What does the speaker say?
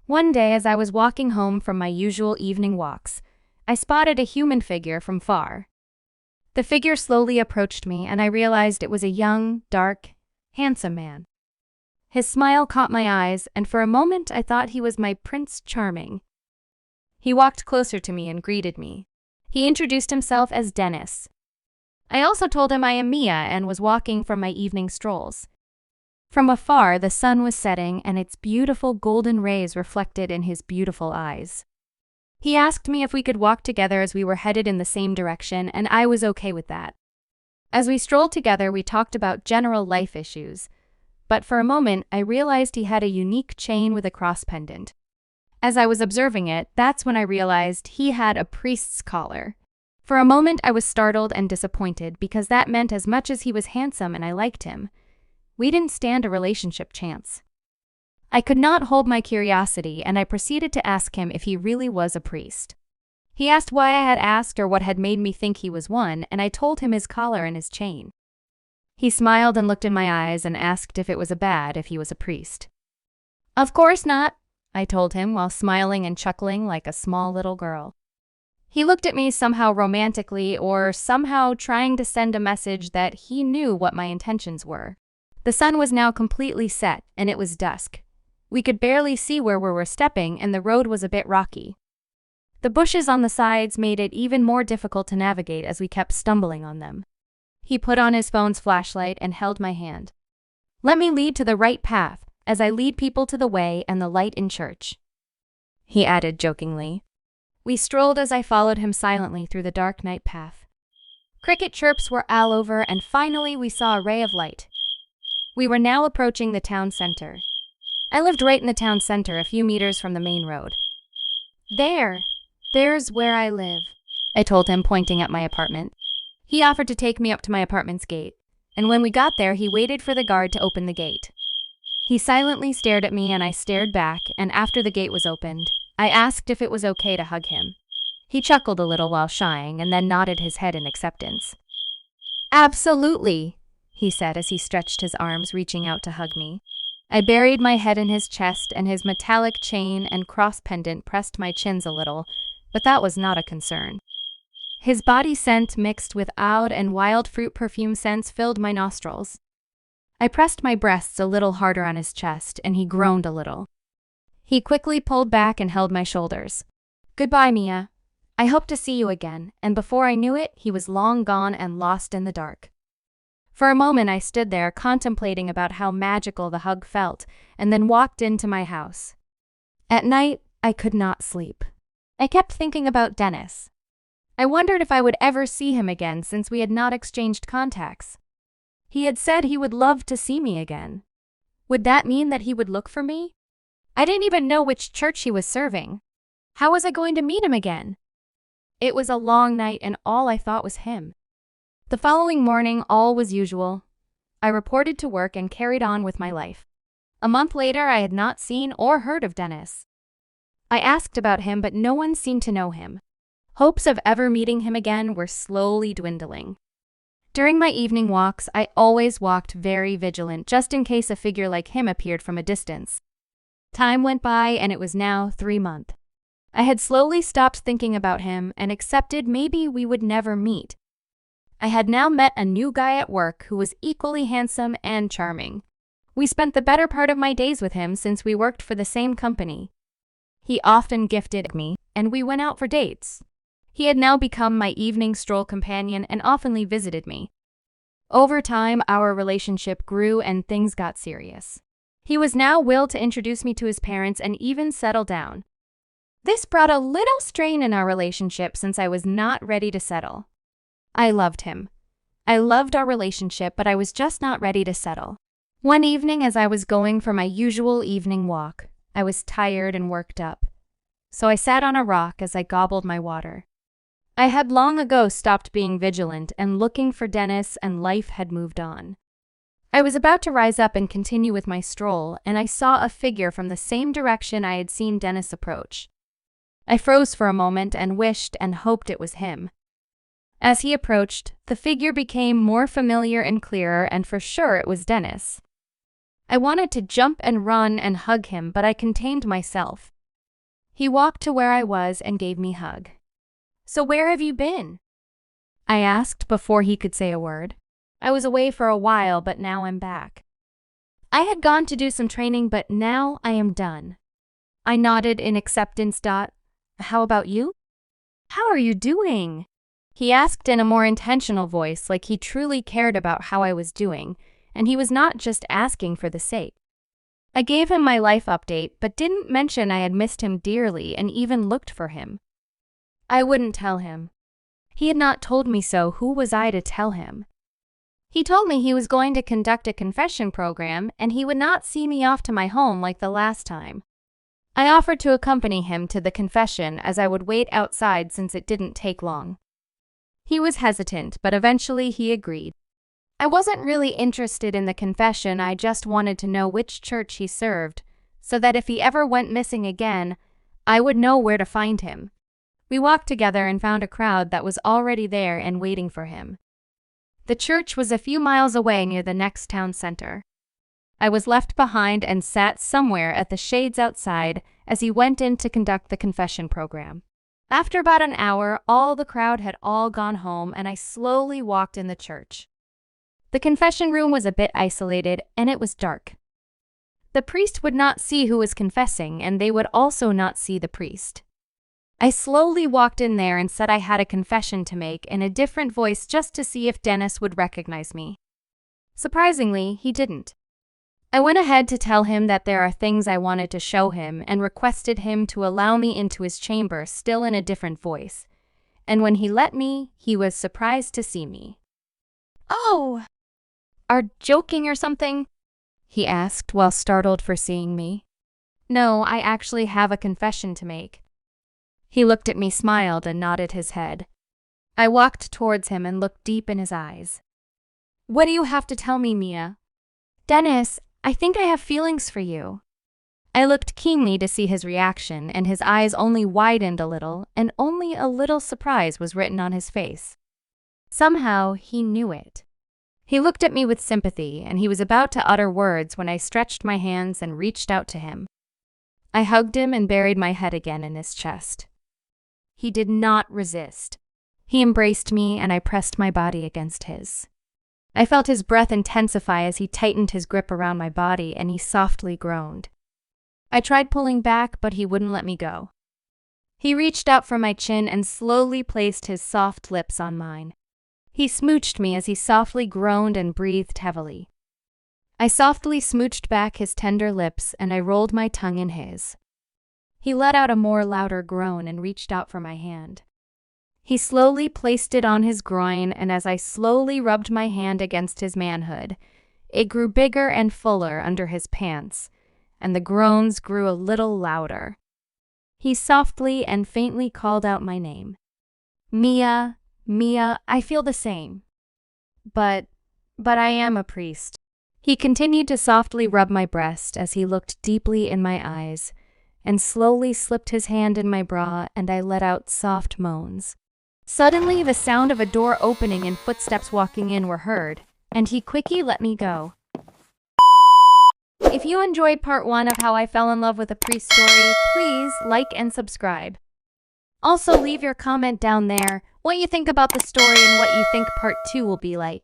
One day, as I was walking home from my usual evening walks, I spotted a human figure from far. The figure slowly approached me, and I realized it was a young, dark, handsome man. His smile caught my eyes, and for a moment I thought he was my Prince Charming. He walked closer to me and greeted me. He introduced himself as Dennis. I also told him I am Mia and was walking from my evening strolls. From afar, the sun was setting, and its beautiful golden rays reflected in his beautiful eyes. He asked me if we could walk together as we were headed in the same direction, and I was okay with that. As we strolled together, we talked about general life issues, but for a moment I realized he had a unique chain with a cross pendant. As I was observing it, that's when I realized he had a priest's collar. For a moment I was startled and disappointed, because that meant as much as he was handsome and I liked him, we didn't stand a relationship chance. I could not hold my curiosity, and I proceeded to ask him if he really was a priest. He asked why I had asked or what had made me think he was one, and I told him his collar and his chain. He smiled and looked in my eyes and asked if it was bad if he was a priest. "Of course not," I told him while smiling and chuckling like a small little girl. He looked at me somehow romantically, or somehow trying to send a message that he knew what my intentions were. The sun was now completely set, and it was dusk. We could barely see where we were stepping, and the road was a bit rocky. The bushes on the sides made it even more difficult to navigate as we kept stumbling on them. He put on his phone's flashlight and held my hand. "Let me lead to the right path, as I lead people to the way and the light in church," he added jokingly. We strolled as I followed him silently through the dark night path. Cricket chirps were all over, and finally we saw a ray of light. We were now approaching the town center. I lived right in the town center, a few meters from the main road. There's where I live," I told him, pointing at my apartment. He offered to take me up to my apartment's gate, and when we got there, he waited for the guard to open the gate. He silently stared at me, and I stared back, and after the gate was opened, I asked if it was okay to hug him. He chuckled a little while shying, and then nodded his head in acceptance. "Absolutely," he said as he stretched his arms, reaching out to hug me. I buried my head in his chest, and his metallic chain and cross pendant pressed my chins a little, but that was not a concern. His body scent mixed with oud and wild fruit perfume scents filled my nostrils. I pressed my breasts a little harder on his chest, and he groaned a little. He quickly pulled back and held my shoulders. "Goodbye, Mia. I hope to see you again," and before I knew it, he was long gone and lost in the dark. For a moment I stood there contemplating about how magical the hug felt, and then walked into my house. At night, I could not sleep. I kept thinking about Dennis. I wondered if I would ever see him again, since we had not exchanged contacts. He had said he would love to see me again. Would that mean that he would look for me? I didn't even know which church he was serving. How was I going to meet him again? It was a long night, and all I thought was him. The following morning, all was usual. I reported to work and carried on with my life. A month later, I had not seen or heard of Dennis. I asked about him, but no one seemed to know him. Hopes of ever meeting him again were slowly dwindling. During my evening walks, I always walked very vigilant, just in case a figure like him appeared from a distance. Time went by, and it was now 3 months. I had slowly stopped thinking about him and accepted maybe we would never meet. I had now met a new guy at work who was equally handsome and charming. We spent the better part of my days with him since we worked for the same company. He often gifted me, and we went out for dates. He had now become my evening stroll companion and oftenly visited me. Over time, our relationship grew and things got serious. He was now willing to introduce me to his parents and even settle down. This brought a little strain in our relationship since I was not ready to settle. I loved him. I loved our relationship, but I was just not ready to settle. One evening, as I was going for my usual evening walk, I was tired and worked up. So I sat on a rock as I gobbled my water. I had long ago stopped being vigilant and looking for Dennis, and life had moved on. I was about to rise up and continue with my stroll, and I saw a figure from the same direction I had seen Dennis approach. I froze for a moment and wished and hoped it was him. As he approached, the figure became more familiar and clearer, and for sure it was Dennis. I wanted to jump and run and hug him, but I contained myself. He walked to where I was and gave me a hug. "So where have you been?" I asked before he could say a word. "I was away for a while, but now I'm back. I had gone to do some training, but now I am done." I nodded in acceptance. "How about you? How are you doing?" He asked in a more intentional voice, like he truly cared about how I was doing, and he was not just asking for the sake. I gave him my life update, but didn't mention I had missed him dearly and even looked for him. I wouldn't tell him. He had not told me so. Who was I to tell him? He told me he was going to conduct a confession program and he would not see me off to my home like the last time. I offered to accompany him to the confession as I would wait outside since it didn't take long. He was hesitant, but eventually he agreed. I wasn't really interested in the confession, I just wanted to know which church he served, so that if he ever went missing again, I would know where to find him. We walked together and found a crowd that was already there and waiting for him. The church was a few miles away near the next town center. I was left behind and sat somewhere at the shades outside as he went in to conduct the confession program. After about an hour, all the crowd had all gone home and I slowly walked in the church. The confession room was a bit isolated and it was dark. The priest would not see who was confessing and they would also not see the priest. I slowly walked in there and said I had a confession to make in a different voice just to see if Dennis would recognize me. Surprisingly, he didn't. I went ahead to tell him that there are things I wanted to show him and requested him to allow me into his chamber still in a different voice. And when he let me, he was surprised to see me. "Oh, are joking or something?" he asked while startled for seeing me. "No, I actually have a confession to make." He looked at me, smiled, and nodded his head. I walked towards him and looked deep in his eyes. "What do you have to tell me, Mia?" "Dennis, I think I have feelings for you." I looked keenly to see his reaction, and his eyes only widened a little, and only a little surprise was written on his face. Somehow, he knew it. He looked at me with sympathy, and he was about to utter words when I stretched my hands and reached out to him. I hugged him and buried my head again in his chest. He did not resist. He embraced me, and I pressed my body against his. I felt his breath intensify as he tightened his grip around my body, and he softly groaned. I tried pulling back, but he wouldn't let me go. He reached out for my chin and slowly placed his soft lips on mine. He smooched me as he softly groaned and breathed heavily. I softly smooched back his tender lips, and I rolled my tongue in his. He let out a more louder groan and reached out for my hand. He slowly placed it on his groin, and as I slowly rubbed my hand against his manhood, it grew bigger and fuller under his pants, and the groans grew a little louder. He softly and faintly called out my name. "Mia, Mia, I feel the same. But I am a priest." He continued to softly rub my breast as he looked deeply in my eyes, and slowly slipped his hand in my bra, and I let out soft moans. Suddenly, the sound of a door opening and footsteps walking in were heard, and he quickly let me go. If you enjoyed part 1 of how I fell in love with a priest story, please like and subscribe. Also, leave your comment down there, what you think about the story and what you think part 2 will be like.